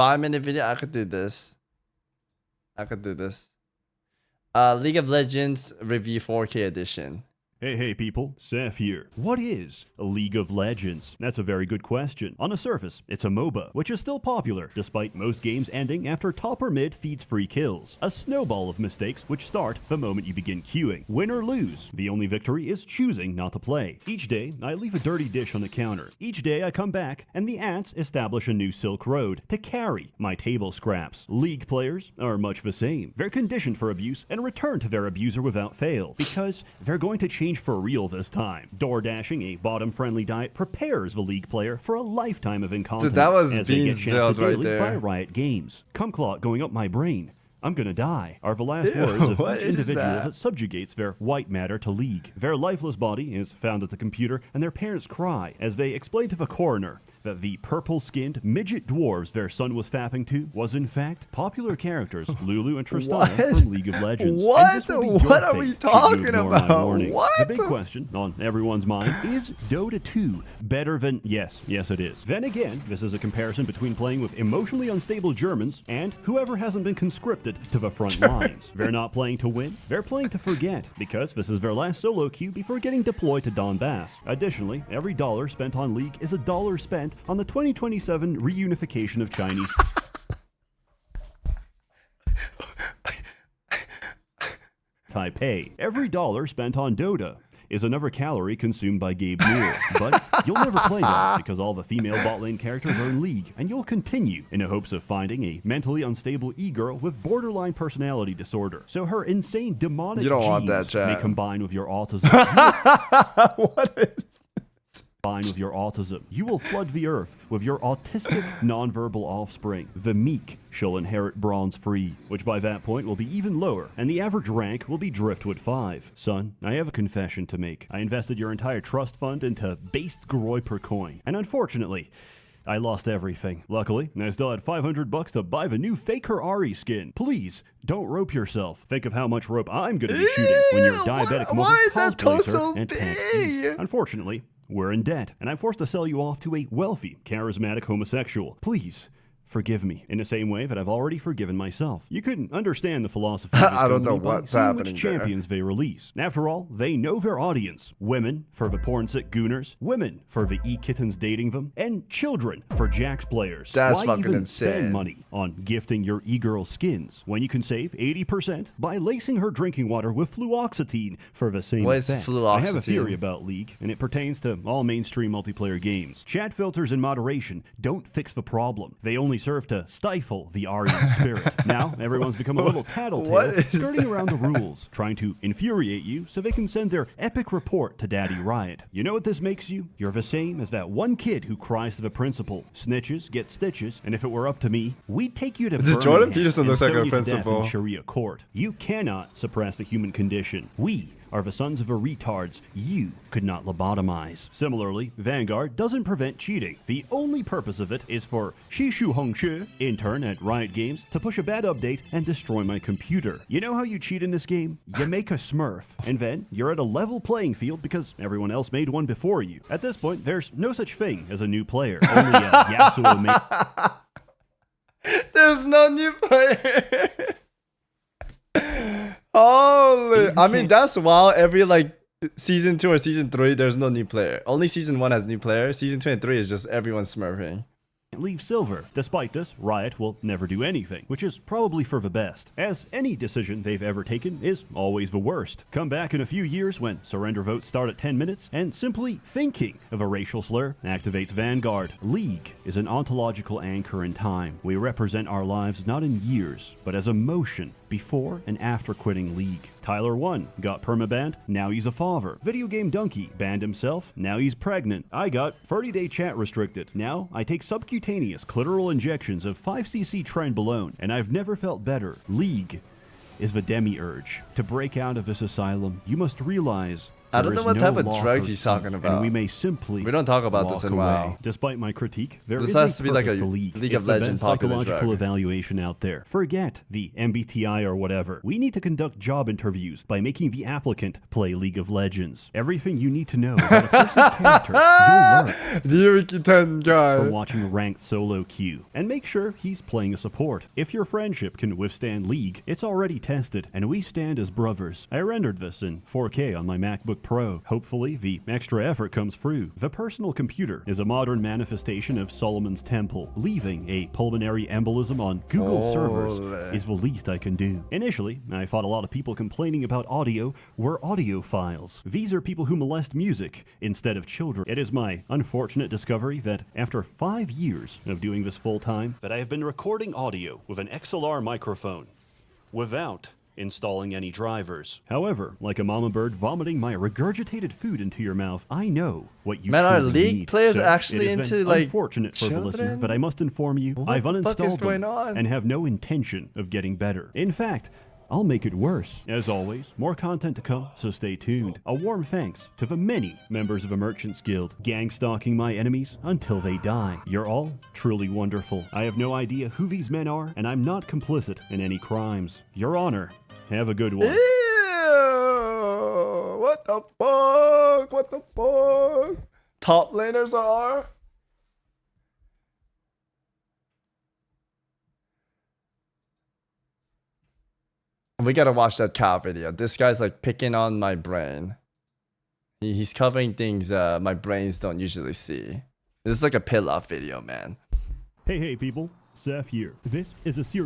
5-minute video. I could do this. I could do this. League of Legends review 4K edition. Hey people, Seth here. What is a League of Legends? That's a very good question. On the surface, it's a MOBA, which is still popular, despite most games ending after top or mid feeds free kills. A snowball of mistakes which start the moment you begin queuing. Win or lose, the only victory is choosing not to play. Each day, I leave a dirty dish on the counter. Each day I come back, and the ants establish a new Silk Road to carry my table scraps. League players are much the same. They're conditioned for abuse and return to their abuser without fail, because they're going to change for real this time. Door dashing, a bottom-friendly diet, prepares the League player for a lifetime of incontinence. Dude, that was as they get shafted right daily there. by Riot Games. Cum clot going up my brain. I'm gonna die are the last words of what each is individual that? that subjugates their white matter to League. Their lifeless body is found at the computer, and their parents cry as they explain to the coroner that the purple-skinned midget dwarves their son was fapping to was in fact popular characters Lulu and Tristana from League of Legends. What? And this will be your What are fate we should you talking ignore my about? warnings. What? The big question on everyone's mind is Dota 2 better than... Yes it is. Then again, this is a comparison between playing with emotionally unstable Germans and whoever hasn't been conscripted to the front lines. They're not playing to win, they're playing to forget, because this is their last solo queue before getting deployed to Donbass. Additionally, every dollar spent on League is a dollar spent on the 2027 reunification of Chinese Taipei. Every dollar spent on Dota is another calorie consumed by Gabe Newell. But you'll never play that because all the female bot lane characters are in League, and you'll continue in the hopes of finding a mentally unstable e-girl with borderline personality disorder. So her insane demonic You don't want genes that, chat. may combine with your autism. What is? Combine with your autism. You will flood the earth with your autistic nonverbal offspring. The meek shall inherit bronze free, which by that point will be even lower, and the average rank will be driftwood 5. Son, I have a confession to make. I invested your entire trust fund into based Groy per coin, and unfortunately, I lost everything. Luckily, I still had $500 to buy the new Faker Ari skin. Please, don't rope yourself. Think of how much rope I'm gonna be shooting when your diabetic Why mother is that toe cosplays her so and pants big? east. Unfortunately, we're in debt, and I'm forced to sell you off to a wealthy, charismatic homosexual. Please, forgive me in the same way that I've already forgiven myself. You couldn't understand the philosophy of this I don't know company by what's seeing happening which there. champions they release. After all, they know their audience. Women for the porn-sick gooners, women for the e-kittens dating them, and children for Jax players. That's Why fucking even insane. spend money on gifting your e-girl skins when you can save 80% by lacing her drinking water with fluoxetine for the same What is effect? I have a fluoxetine? theory about League, and it pertains to all mainstream multiplayer games. Chat filters in moderation don't fix the problem. They only serve to stifle the Aryan spirit. Now, everyone's become a little What tattletale, is skirting around the rules, trying to infuriate you so they can send their epic report to Daddy Riot. You know what this makes you? You're the same as that one kid who cries to the principal. Snitches get stitches, and if it were up to me, we'd take you to Does Birmingham Jordan Peterson and look like stone a you to death principal? in Sharia court. You cannot suppress the human condition. We are the sons of the retards you could not lobotomize. Similarly, Vanguard doesn't prevent cheating. The only purpose of it is for Shishu Hongxue, intern at Riot Games, to push a bad update and destroy my computer. You know how you cheat in this game? You make a smurf, and then you're at a level playing field because everyone else made one before you. At this point, there's no such thing as a new player. Only a Yasuo There's no new player. Holy! I mean, that's wild. Every like season 2 or season 3, there's no new player. Only season 1 has new player. Season 2 and 3 is just everyone smurfing. leave silver. Despite this, Riot will never do anything, which is probably for the best, as any decision they've ever taken is always the worst. Come back in a few years when surrender votes start at 10 minutes, and simply thinking of a racial slur activates Vanguard. League is an ontological anchor in time. We represent our lives not in years, but as emotion before and after quitting League. Tyler 1 got permabanned, now he's a father. Video Game Donkey banned himself, now he's pregnant. I got 30-day chat restricted, now I take subcutaneous clitoral injections of 5cc trenbolone, and I've never felt better. League is the demiurge. To break out of this asylum, you must realize I don't There know is what no type of lock drugs or he's key, talking about. And we may simply We don't talk about walk this in away. WoW. Despite my critique, there This is has a to be like purpose a to League. League It's of the Legends best popular psychological drug. evaluation out there. Forget the MBTI or whatever. We need to conduct job interviews by making the applicant play League of Legends. Everything you need to know about a person's character, you'll learn from watching ranked solo queue. And make sure he's playing a support. If your friendship can withstand League, it's already tested, and we stand as brothers. I rendered this in 4K on my MacBook Pro. Hopefully, the extra effort comes through. The personal computer is a modern manifestation of Solomon's Temple. Leaving a pulmonary embolism on Google servers is the least I can do. Initially, I thought a lot of people complaining about audio were audiophiles. These are people who molest music instead of children. It is my unfortunate discovery that after 5 years of doing this full time, that I have been recording audio with an XLR microphone without installing any drivers. However, like a mama bird vomiting my regurgitated food into your mouth, I know what you Man, are truly League need. players So actually it is into, then like, unfortunate for the listener children? that I must inform you I've the fuck is uninstalled going them on? and have no intention of getting better. In fact, I'll make it worse. As always, more content to come, so stay tuned. A warm thanks to the many members of a Merchants Guild, gang stalking my enemies until they die. You're all truly wonderful. I have no idea who these men are, and I'm not complicit in any crimes. Your Honor, have a good one. Ew, what the fuck? What the fuck? Top laners are? We gotta watch that cow video. This guy's like picking on my brain. He's covering things my brains don't usually see. This is like a pill off video, man. Hey people, Seth here. This is a series